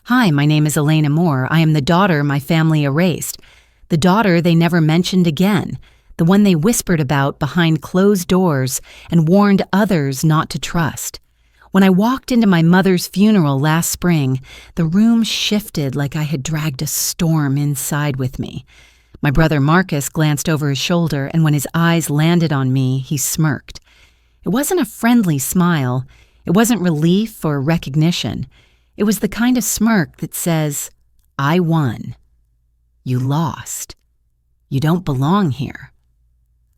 Hi, my name is Elena Moore. I am the daughter my family erased. The daughter they never mentioned again. The one they whispered about behind closed doors and warned others not to trust. When I walked into my mother's funeral last spring, the room shifted like I had dragged a storm inside with me. My brother Marcus glanced over his shoulder, and when his eyes landed on me, he smirked. It wasn't a friendly smile. It wasn't relief or recognition. It was the kind of smirk that says, I won. You lost. You don't belong here.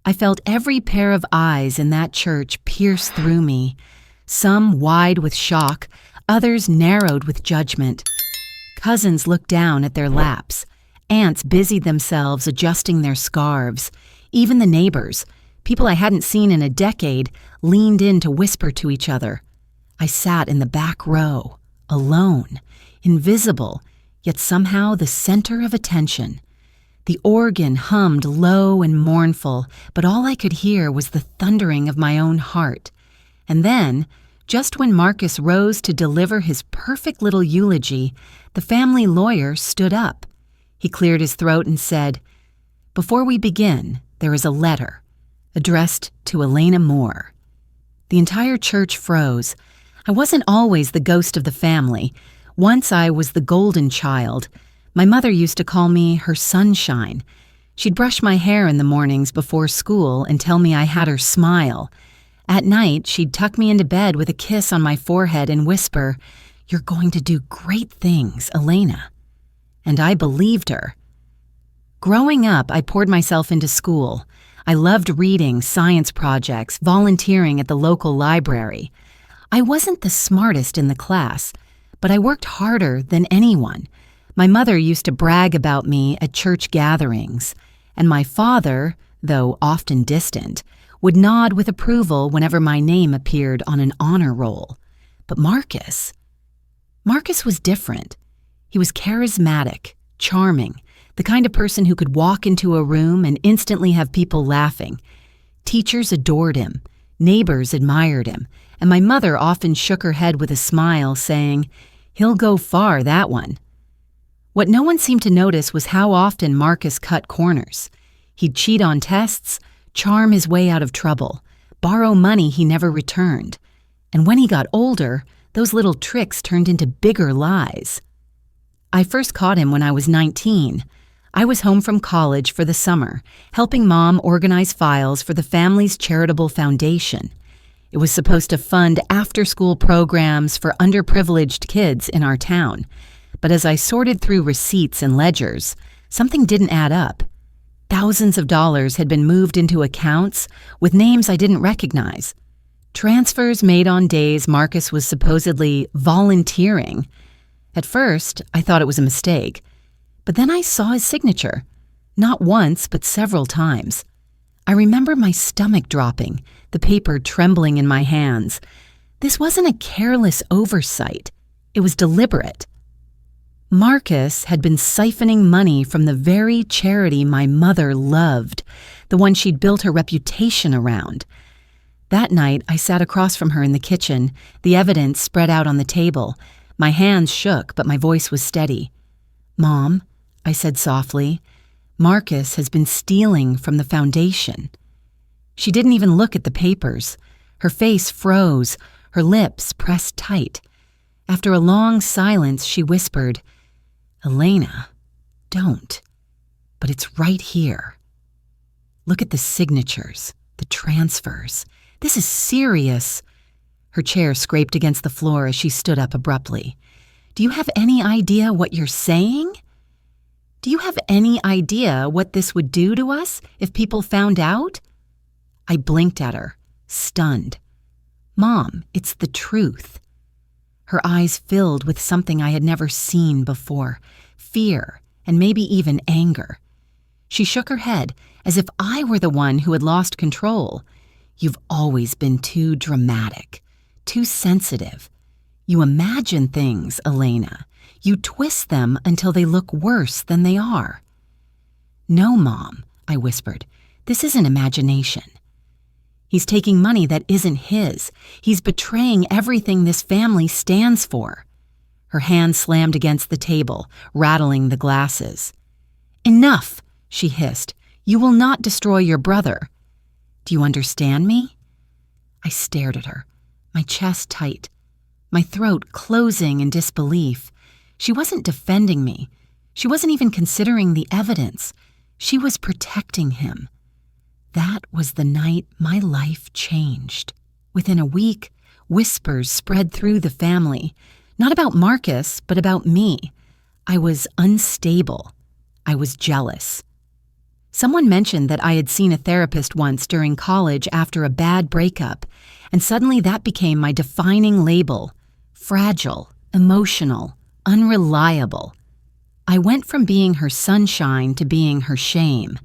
I felt every pair of eyes in that church pierce through me, some wide with shock, others narrowed with judgment. Cousins looked down at their laps. Aunts busied themselves adjusting their scarves. Even the neighbors, people I hadn't seen in a decade, leaned in to whisper to each other. I sat in the back row, alone, invisible, yet somehow the center of attention. The organ hummed low and mournful, but all I could hear was the thundering of my own heart. And then, just when Marcus rose to deliver his perfect little eulogy, the family lawyer stood up. He cleared his throat and said, "Before we begin, there is a letter addressed to Elena Moore." The entire church froze. I wasn't always the ghost of the family. Once I was the golden child. My mother used to call me her sunshine. She'd brush my hair in the mornings before school and tell me I had her smile. At night, she'd tuck me into bed with a kiss on my forehead and whisper, "You're going to do great things, Elena." And I believed her. Growing up, I poured myself into school. I loved reading, science projects, volunteering at the local library. I wasn't the smartest in the class, but I worked harder than anyone. My mother used to brag about me at church gatherings, and my father, though often distant, would nod with approval whenever my name appeared on an honor roll. But Marcus was different. He was charismatic, charming, the kind of person who could walk into a room and instantly have people laughing. Teachers adored him, neighbors admired him, and my mother often shook her head with a smile, saying, "He'll go far, that one." What no one seemed to notice was how often Marcus cut corners. He'd cheat on tests, charm his way out of trouble, borrow money he never returned. And when he got older, those little tricks turned into bigger lies. I first caught him when I was 19. I was home from college for the summer, helping Mom organize files for the family's charitable foundation. It was supposed to fund after-school programs for underprivileged kids in our town. But as I sorted through receipts and ledgers, something didn't add up. Thousands of dollars had been moved into accounts with names I didn't recognize. Transfers made on days Marcus was supposedly volunteering. At first, I thought it was a mistake, but then I saw his signature. Not once, but several times. I remember my stomach dropping, the paper trembling in my hands. This wasn't a careless oversight. It was deliberate. Marcus had been siphoning money from the very charity my mother loved, the one she'd built her reputation around. That night, I sat across from her in the kitchen, the evidence spread out on the table. My hands shook, but my voice was steady. "Mom," I said softly, "Marcus has been stealing from the foundation." She didn't even look at the papers. Her face froze, her lips pressed tight. After a long silence, she whispered, "Elena, don't. But it's right here. Look at the signatures, the transfers. This is serious." Her chair scraped against the floor as she stood up abruptly. "Do you have any idea what you're saying? Do you have any idea what this would do to us if people found out?" I blinked at her, stunned. "Mom, it's the truth." Her eyes filled with something I had never seen before, fear and maybe even anger. She shook her head as if I were the one who had lost control. "You've always been too dramatic, too sensitive. You imagine things, Elena. You twist them until they look worse than they are." "No, Mom," I whispered. "This isn't imagination. He's taking money that isn't his. He's betraying everything this family stands for." Her hand slammed against the table, rattling the glasses. "Enough," she hissed. "You will not destroy your brother. Do you understand me?" I stared at her, my chest tight, my throat closing in disbelief. She wasn't defending me. She wasn't even considering the evidence. She was protecting him. That was the night my life changed. Within a week, whispers spread through the family, not about Marcus, but about me. I was unstable. I was jealous. Someone mentioned that I had seen a therapist once during college after a bad breakup, and suddenly that became my defining label: fragile, emotional, unreliable. I went from being her sunshine to being her shame.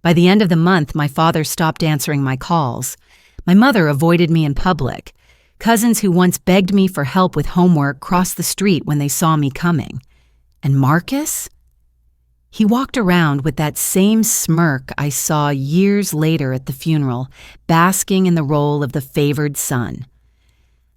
By the end of the month, my father stopped answering my calls. My mother avoided me in public. Cousins who once begged me for help with homework crossed the street when they saw me coming. And Marcus? He walked around with that same smirk I saw years later at the funeral, basking in the role of the favored son.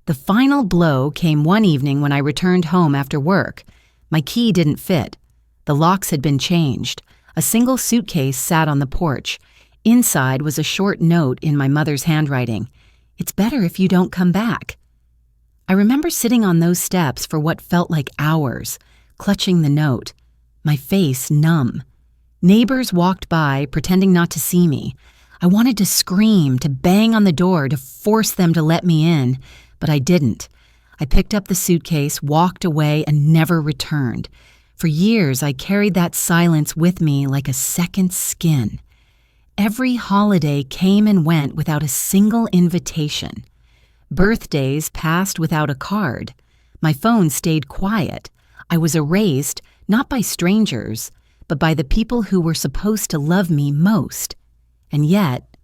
The final blow came one evening when I returned home after work. My key didn't fit. The locks had been changed. A single suitcase sat on the porch. Inside was a short note in my mother's handwriting. "It's better if you don't come back." I remember sitting on those steps for what felt like hours, clutching the note, my face numb. Neighbors walked by, pretending not to see me. I wanted to scream, to bang on the door, to force them to let me in, but I didn't. I picked up the suitcase, walked away, and never returned. For years, I carried that silence with me like a second skin. Every holiday came and went without a single invitation. Birthdays passed without a card. My phone stayed quiet. I was erased, not by strangers, but by the people who were supposed to love me most. And yet,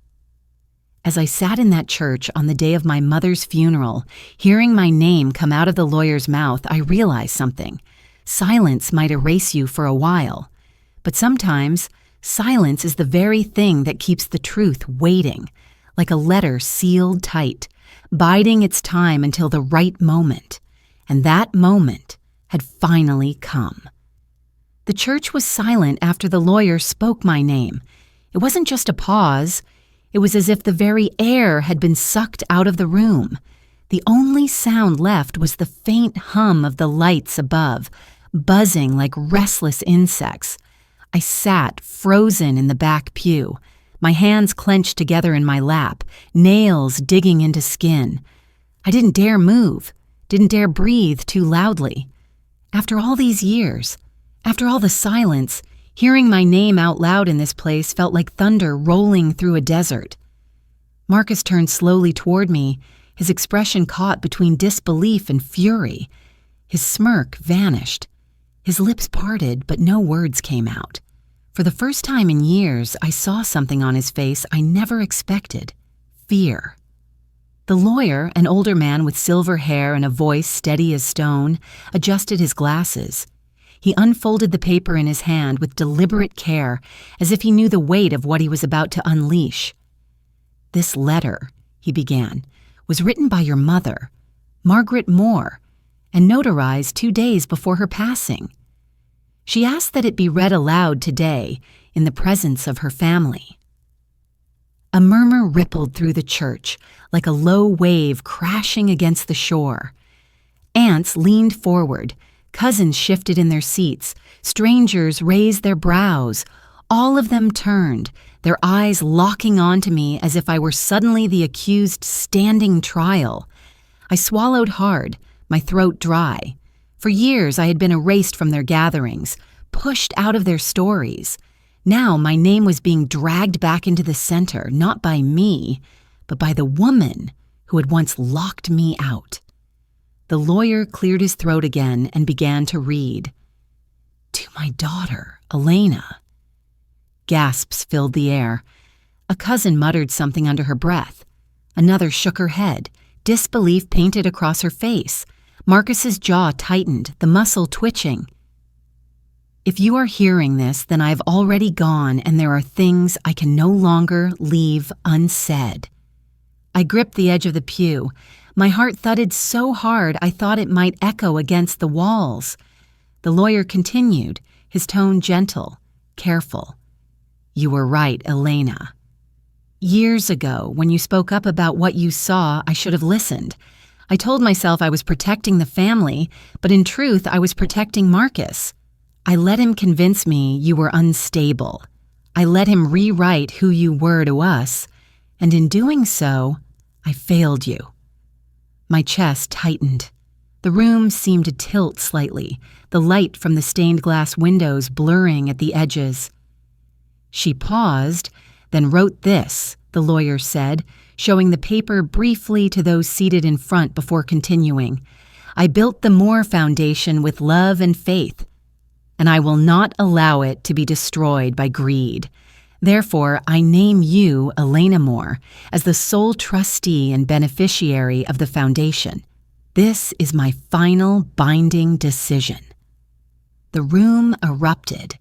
as I sat in that church on the day of my mother's funeral, hearing my name come out of the lawyer's mouth, I realized something. Silence might erase you for a while, but sometimes silence is the very thing that keeps the truth waiting, like a letter sealed tight, biding its time until the right moment. And that moment had finally come. The church was silent after the lawyer spoke my name. It wasn't just a pause. It was as if the very air had been sucked out of the room. The only sound left was the faint hum of the lights above, buzzing like restless insects. I sat, frozen in the back pew, my hands clenched together in my lap, nails digging into skin. I didn't dare move, didn't dare breathe too loudly. After all these years, after all the silence, hearing my name out loud in this place felt like thunder rolling through a desert. Marcus turned slowly toward me, his expression caught between disbelief and fury. His smirk vanished. His lips parted, but no words came out. For the first time in years, I saw something on his face I never expected: fear. The lawyer, an older man with silver hair and a voice steady as stone, adjusted his glasses. He unfolded the paper in his hand with deliberate care, as if he knew the weight of what he was about to unleash. "This letter," he began, "was written by your mother, Margaret Moore, and notarized 2 days before her passing. She asked that it be read aloud today in the presence of her family." A murmur rippled through the church, like a low wave crashing against the shore. Aunts leaned forward, cousins shifted in their seats, strangers raised their brows. All of them turned, their eyes locking onto me as if I were suddenly the accused standing trial. I swallowed hard, my throat dry. For years I had been erased from their gatherings, pushed out of their stories. Now my name was being dragged back into the center, not by me, but by the woman who had once locked me out. The lawyer cleared his throat again and began to read. "To my daughter, Elena." Gasps filled the air. A cousin muttered something under her breath. Another shook her head, disbelief painted across her face. Marcus's jaw tightened, the muscle twitching. "If you are hearing this, then I have already gone, and there are things I can no longer leave unsaid." I gripped the edge of the pew, My heart thudded so hard I thought it might echo against the walls. The lawyer continued, his tone gentle, careful. You were right, Elena. Years ago, when you spoke up about what you saw, I should have listened. I told myself I was protecting the family, but in truth, I was protecting Marcus. I let him convince me you were unstable. I let him rewrite who you were to us, and in doing so, I failed you. My chest tightened. The room seemed to tilt slightly, the light from the stained glass windows blurring at the edges. She paused, then wrote this, the lawyer said, showing the paper briefly to those seated in front before continuing. I built the Moore Foundation with love and faith, and I will not allow it to be destroyed by greed. Therefore, I name you, Elena Moore, as the sole trustee and beneficiary of the foundation. This is my final binding decision. The room erupted.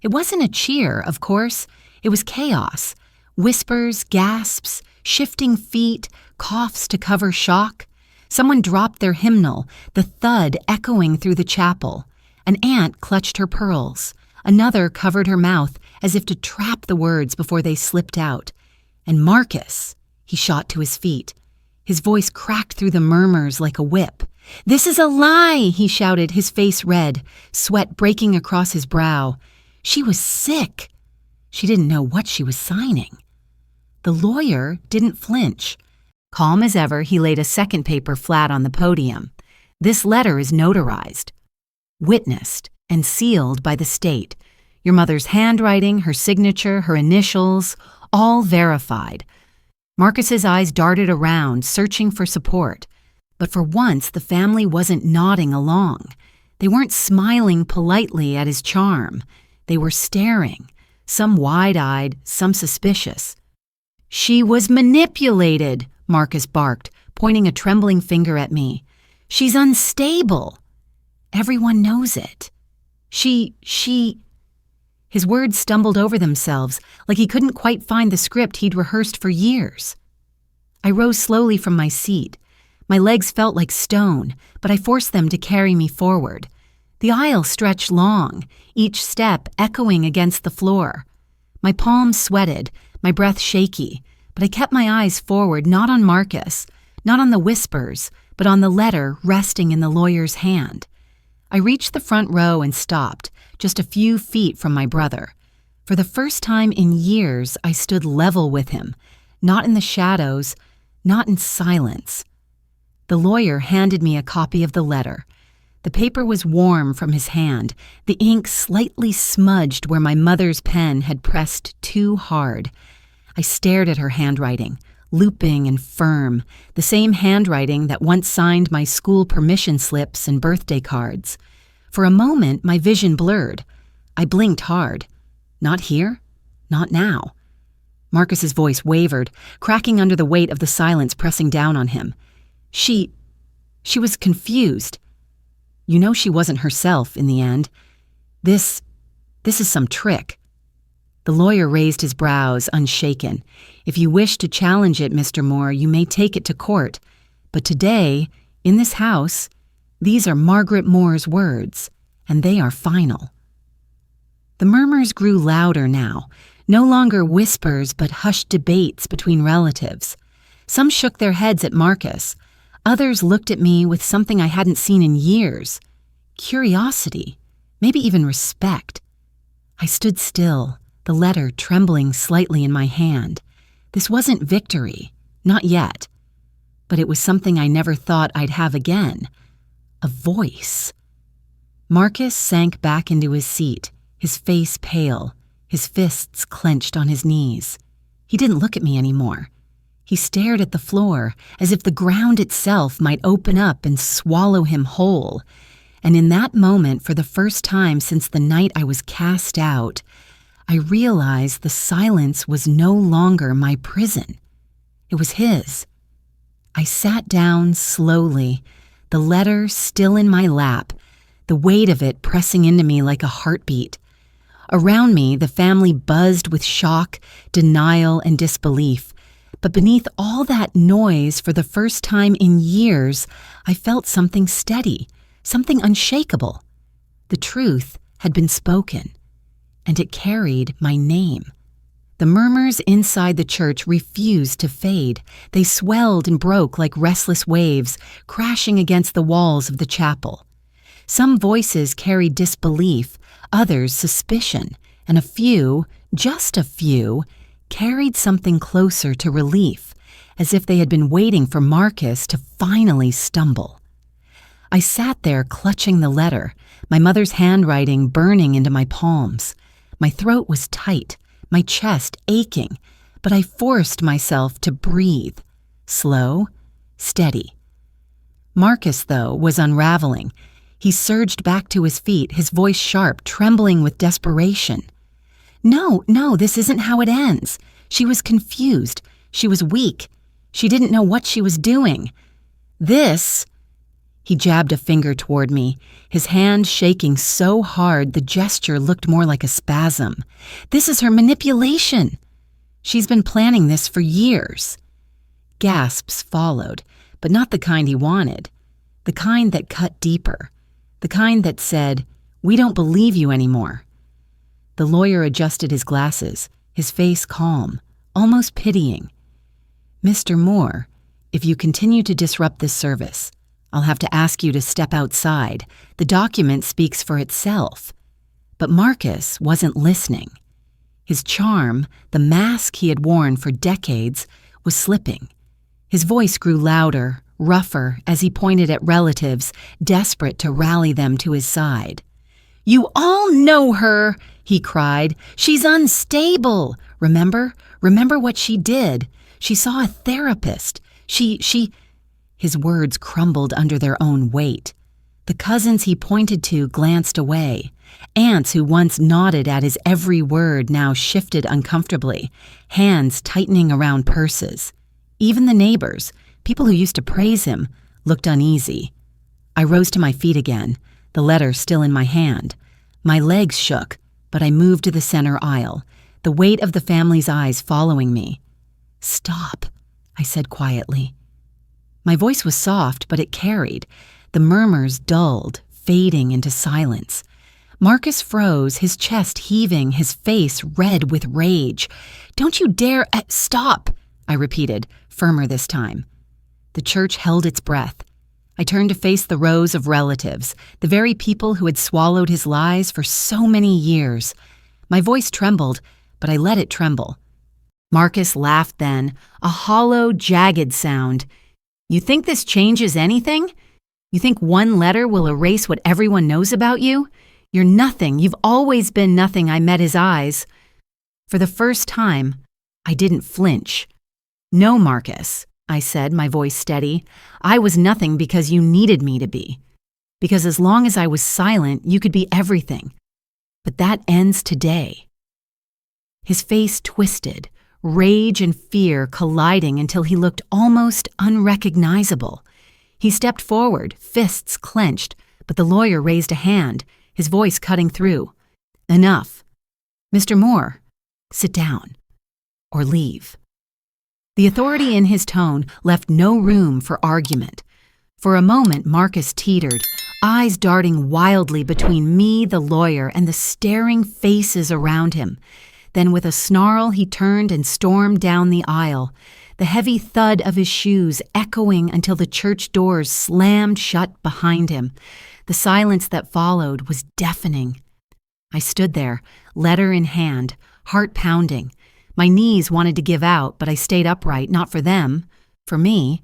It wasn't a cheer, of course. It was chaos. Whispers, gasps, shifting feet, coughs to cover shock. Someone dropped their hymnal, the thud echoing through the chapel. An aunt clutched her pearls. Another covered her mouth as if to trap the words before they slipped out. And Marcus, he shot to his feet. His voice cracked through the murmurs like a whip. This is a lie, he shouted, his face red, sweat breaking across his brow. She was sick. She didn't know what she was signing. The lawyer didn't flinch. Calm as ever, he laid a second paper flat on the podium. This letter is notarized, witnessed, and sealed by the state. Your mother's handwriting, her signature, her initials, all verified. Marcus's eyes darted around, searching for support. But for once, the family wasn't nodding along. They weren't smiling politely at his charm. They were staring, some wide-eyed, some suspicious. She was manipulated, Marcus barked, pointing a trembling finger at me. She's unstable. Everyone knows it. His words stumbled over themselves, like he couldn't quite find the script he'd rehearsed for years. I rose slowly from my seat. My legs felt like stone, but I forced them to carry me forward. The aisle stretched long, each step echoing against the floor. My palms sweated, my breath shaky, but I kept my eyes forward, not on Marcus, not on the whispers, but on the letter resting in the lawyer's hand. I reached the front row and stopped, just a few feet from my brother. For the first time in years, I stood level with him, not in the shadows, not in silence. The lawyer handed me a copy of the letter. The paper was warm from his hand, the ink slightly smudged where my mother's pen had pressed too hard. I stared at her handwriting, looping and firm, the same handwriting that once signed my school permission slips and birthday cards. For a moment, my vision blurred. I blinked hard. Not here, not now. Marcus's voice wavered, cracking under the weight of the silence pressing down on him. She was confused. You know she wasn't herself in the end. This is some trick. The lawyer raised his brows, unshaken. If you wish to challenge it, Mr. Moore, you may take it to court. But today, in this house, these are Margaret Moore's words, and they are final. The murmurs grew louder now, no longer whispers but hushed debates between relatives. Some shook their heads at Marcus. Others looked at me with something I hadn't seen in years. Curiosity, maybe even respect. I stood still, the letter trembling slightly in my hand. This wasn't victory, not yet. But it was something I never thought I'd have again. A voice. Marcus sank back into his seat, his face pale, his fists clenched on his knees. He didn't look at me anymore. He stared at the floor, as if the ground itself might open up and swallow him whole. And in that moment, for the first time since the night I was cast out, I realized the silence was no longer my prison. It was his. I sat down slowly, the letter still in my lap, the weight of it pressing into me like a heartbeat. Around me, the family buzzed with shock, denial, and disbelief. But beneath all that noise, for the first time in years, I felt something steady, something unshakable. The truth had been spoken, and it carried my name. The murmurs inside the church refused to fade. They swelled and broke like restless waves, crashing against the walls of the chapel. Some voices carried disbelief, others suspicion, and a few, just a few, carried something closer to relief, as if they had been waiting for Marcus to finally stumble. I sat there clutching the letter, my mother's handwriting burning into my palms. My throat was tight, my chest aching, but I forced myself to breathe. Slow, steady. Marcus, though, was unraveling. He surged back to his feet, his voice sharp, trembling with desperation. No, this isn't how it ends. She was confused. She was weak. She didn't know what she was doing. This... He jabbed a finger toward me, his hand shaking so hard the gesture looked more like a spasm. This is her manipulation. She's been planning this for years. Gasps followed, but not the kind he wanted. The kind that cut deeper. The kind that said, "We don't believe you anymore." The lawyer adjusted his glasses, his face calm, almost pitying. "Mr. Moore, if you continue to disrupt this service, I'll have to ask you to step outside. The document speaks for itself." But Marcus wasn't listening. His charm, the mask he had worn for decades, was slipping. His voice grew louder, rougher, as he pointed at relatives, desperate to rally them to his side. "You all know her," he cried. "She's unstable. Remember what she did. She saw a therapist. She... His words crumbled under their own weight. The cousins he pointed to glanced away. Aunts who once nodded at his every word now shifted uncomfortably, hands tightening around purses. Even the neighbors, people who used to praise him, looked uneasy. I rose to my feet again, the letter still in my hand. My legs shook, but I moved to the center aisle, the weight of the family's eyes following me. "Stop," I said quietly. My voice was soft, but it carried. The murmurs dulled, fading into silence. Marcus froze, his chest heaving, his face red with rage. "Don't you dare— stop," I repeated, firmer this time. The church held its breath. I turned to face the rows of relatives, the very people who had swallowed his lies for so many years. My voice trembled, but I let it tremble. Marcus laughed then, a hollow, jagged sound. "You think this changes anything? You think one letter will erase what everyone knows about you? You're nothing. You've always been nothing." I met his eyes. For the first time, I didn't flinch. "No, Marcus," I said, my voice steady. "I was nothing because you needed me to be. Because as long as I was silent, you could be everything. But that ends today." His face twisted, rage and fear colliding until he looked almost unrecognizable. He stepped forward, fists clenched, but the lawyer raised a hand, his voice cutting through. "Enough. Mr. Moore, sit down. Or leave." The authority in his tone left no room for argument. For a moment, Marcus teetered, eyes darting wildly between me, the lawyer, and the staring faces around him. Then with a snarl, he turned and stormed down the aisle, the heavy thud of his shoes echoing until the church doors slammed shut behind him. The silence that followed was deafening. I stood there, letter in hand, heart pounding. My knees wanted to give out, but I stayed upright, not for them, for me.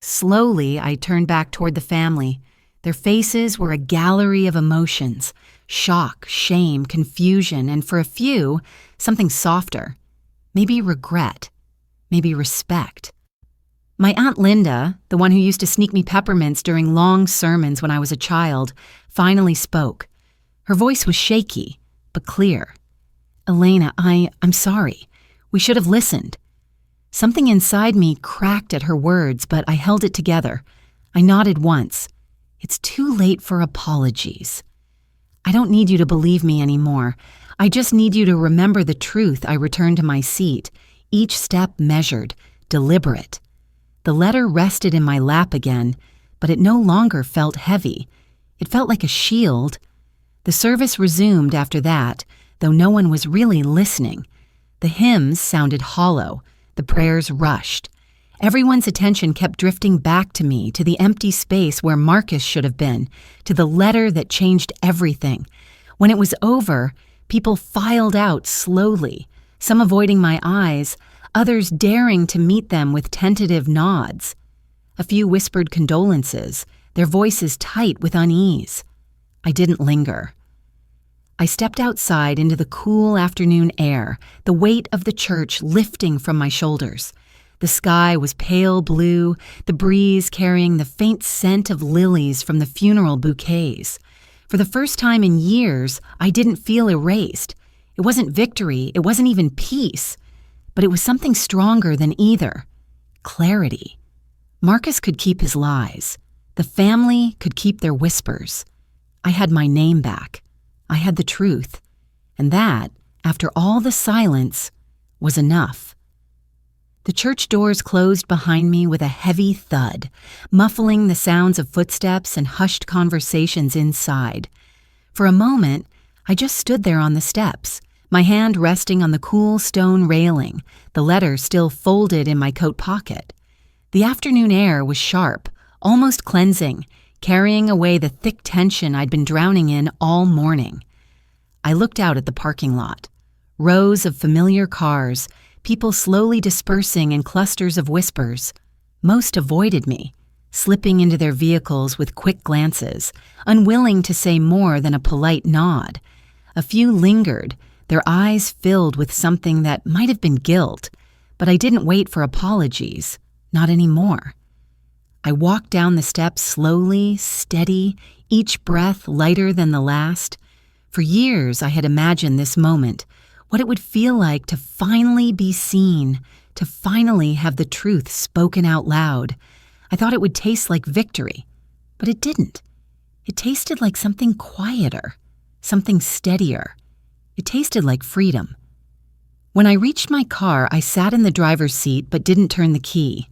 Slowly, I turned back toward the family. Their faces were a gallery of emotions. Shock, shame, confusion, and for a few, something softer. Maybe regret. Maybe respect. My Aunt Linda, the one who used to sneak me peppermints during long sermons when I was a child, finally spoke. Her voice was shaky, but clear. "Elena, I'm sorry. We should have listened." Something inside me cracked at her words, but I held it together. I nodded once. "It's too late for apologies. I don't need you to believe me anymore. I just need you to remember the truth." I returned to my seat. each step measured, deliberate. The letter rested in my lap again, but it no longer felt heavy. It felt like a shield. The service resumed after that, though no one was really listening. The hymns sounded hollow. The prayers rushed. Everyone's attention kept drifting back to me, to the empty space where Marcus should have been, to the letter that changed everything. When it was over, people filed out slowly, some avoiding my eyes, others daring to meet them with tentative nods. A few whispered condolences, their voices tight with unease. I didn't linger. I stepped outside into the cool afternoon air, the weight of the church lifting from my shoulders. The sky was pale blue, the breeze carrying the faint scent of lilies from the funeral bouquets. For the first time in years, I didn't feel erased. It wasn't victory, it wasn't even peace, but it was something stronger than either. Clarity. Marcus could keep his lies. The family could keep their whispers. I had my name back. I had the truth. And that, after all the silence, was enough. The church doors closed behind me with a heavy thud, muffling the sounds of footsteps and hushed conversations inside. For a moment, I just stood there on the steps, my hand resting on the cool stone railing, the letter still folded in my coat pocket. The afternoon air was sharp, almost cleansing, carrying away the thick tension I'd been drowning in all morning. I looked out at the parking lot. Rows of familiar cars, people slowly dispersing in clusters of whispers. Most avoided me, slipping into their vehicles with quick glances, unwilling to say more than a polite nod. A few lingered, their eyes filled with something that might have been guilt, but I didn't wait for apologies, not anymore. I walked down the steps slowly, steady, each breath lighter than the last. For years I had imagined this moment, what it would feel like to finally be seen, to finally have the truth spoken out loud. I thought it would taste like victory, but it didn't. It tasted like something quieter, something steadier. It tasted like freedom. When I reached my car, I sat in the driver's seat but didn't turn the key.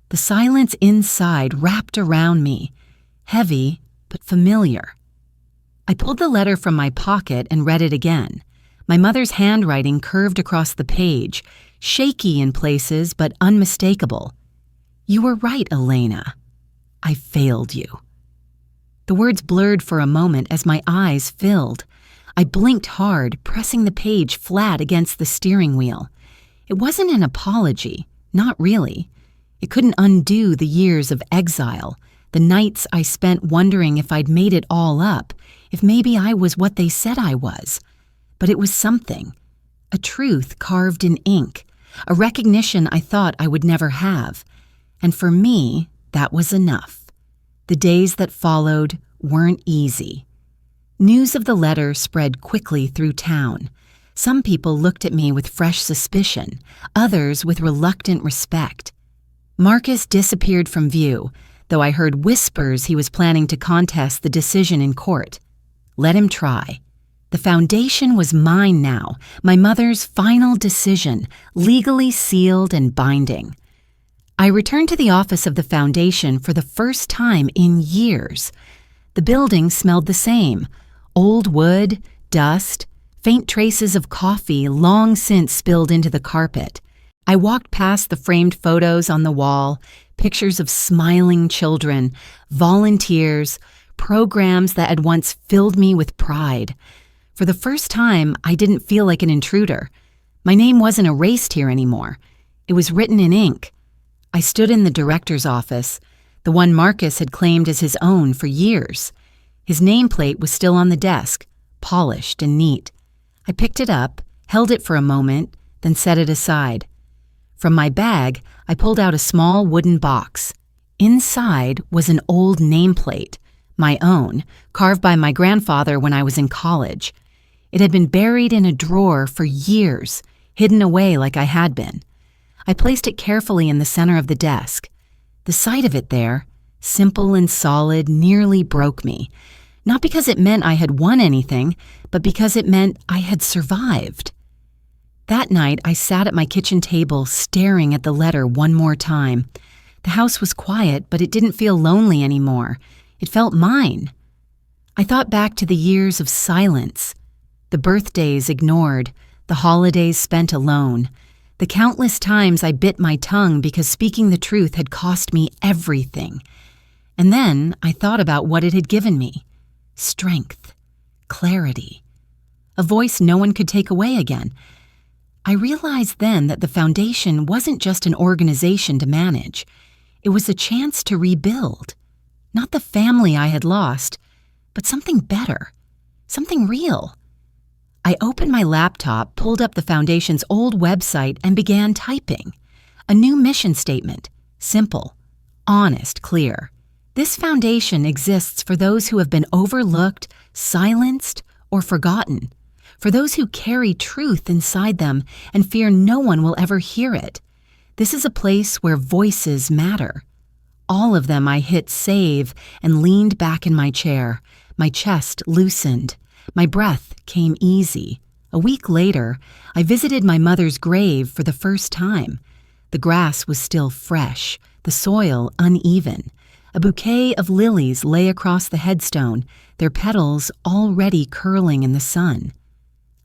The silence inside wrapped around me, heavy but familiar. I pulled the letter from my pocket and read it again. My mother's handwriting curved across the page, shaky in places but unmistakable. "You were right, Elena. I failed you." The words blurred for a moment as my eyes filled. I blinked hard, pressing the page flat against the steering wheel. It wasn't an apology, not really. It couldn't undo the years of exile, the nights I spent wondering if I'd made it all up, if maybe I was what they said I was. But it was something, a truth carved in ink, a recognition I thought I would never have. And for me, that was enough. The days that followed weren't easy. News of the letter spread quickly through town. Some people looked at me with fresh suspicion, others with reluctant respect. Marcus disappeared from view, though I heard whispers he was planning to contest the decision in court. Let him try. The foundation was mine now, my mother's final decision, legally sealed and binding. I returned to the office of the foundation for the first time in years. The building smelled the same: old wood, dust, faint traces of coffee long since spilled into the carpet. I walked past the framed photos on the wall, pictures of smiling children, volunteers, programs that had once filled me with pride. For the first time, I didn't feel like an intruder. My name wasn't erased here anymore. It was written in ink. I stood in the director's office, the one Marcus had claimed as his own for years. His nameplate was still on the desk, polished and neat. I picked it up, held it for a moment, then set it aside. From my bag, I pulled out a small wooden box. Inside was an old nameplate, my own, carved by my grandfather when I was in college. It had been buried in a drawer for years, hidden away like I had been. I placed it carefully in the center of the desk. The sight of it there, simple and solid, nearly broke me. Not because it meant I had won anything, but because it meant I had survived. That night, I sat at my kitchen table staring at the letter one more time. The house was quiet, but it didn't feel lonely anymore. It felt mine. I thought back to the years of silence, the birthdays ignored, the holidays spent alone, the countless times I bit my tongue because speaking the truth had cost me everything. And then I thought about what it had given me: strength, clarity, a voice no one could take away again. I realized then that the foundation wasn't just an organization to manage. It was a chance to rebuild. Not the family I had lost, but something better, something real. I opened my laptop, pulled up the foundation's old website, and began typing. A new mission statement: simple, honest, clear. This foundation exists for those who have been overlooked, silenced, or forgotten. For those who carry truth inside them and fear no one will ever hear it. This is a place where voices matter. All of them I hit save and leaned back in my chair. My chest loosened. My breath came easy. A week later, I visited my mother's grave for the first time. The grass was still fresh, the soil uneven. A bouquet of lilies lay across the headstone, their petals already curling in the sun.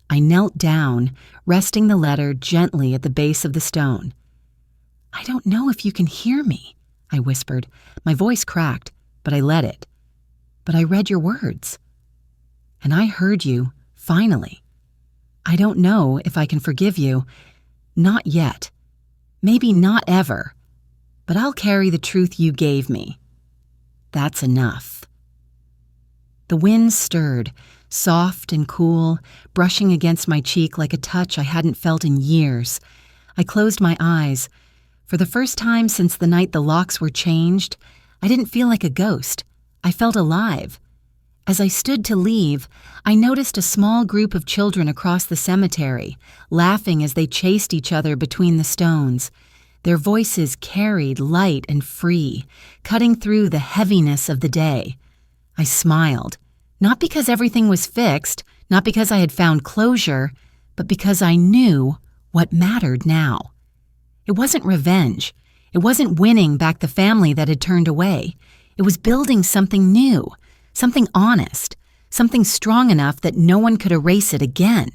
I knelt down, resting the letter gently at the base of the stone. "I don't know if you can hear me," I whispered. My voice cracked, but I let it. "But I read your words. And I heard you, finally. I don't know if I can forgive you. Not yet. Maybe not ever. But I'll carry the truth you gave me. That's enough." The wind stirred, soft and cool, brushing against my cheek like a touch I hadn't felt in years. I closed my eyes. For the first time since the night the locks were changed, I didn't feel like a ghost. I felt alive. As I stood to leave, I noticed a small group of children across the cemetery, laughing as they chased each other between the stones. Their voices carried light and free, cutting through the heaviness of the day. I smiled. Not because everything was fixed, not because I had found closure, but because I knew what mattered now. It wasn't revenge. It wasn't winning back the family that had turned away. It was building something new, something honest, something strong enough that no one could erase it again.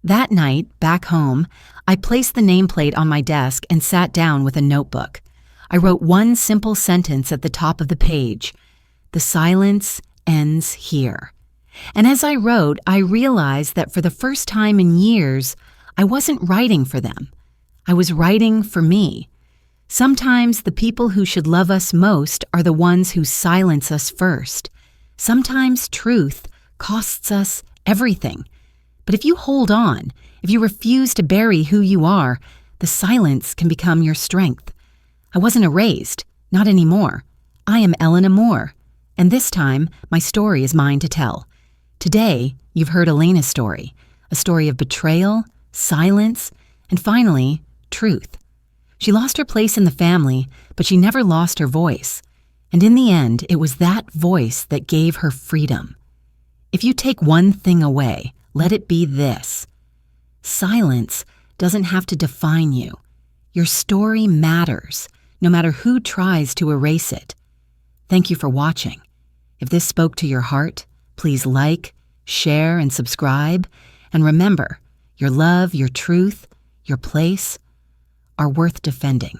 That night, back home, I placed the nameplate on my desk and sat down with a notebook. I wrote one simple sentence at the top of the page: "The silence ends here." And as I wrote, I realized that for the first time in years, I wasn't writing for them. I was writing for me. Sometimes the people who should love us most are the ones who silence us first. Sometimes truth costs us everything. But if you hold on, if you refuse to bury who you are, the silence can become your strength. I wasn't erased, not anymore. I am Elena Moore. And this time, my story is mine to tell. Today, you've heard Elena's story, a story of betrayal, silence, and finally, truth. She lost her place in the family, but she never lost her voice. And in the end, it was that voice that gave her freedom. If you take one thing away, let it be this: silence doesn't have to define you. Your story matters, no matter who tries to erase it. Thank you for watching. If this spoke to your heart, please like, share, and subscribe. And remember, your love, your truth, your place are worth defending.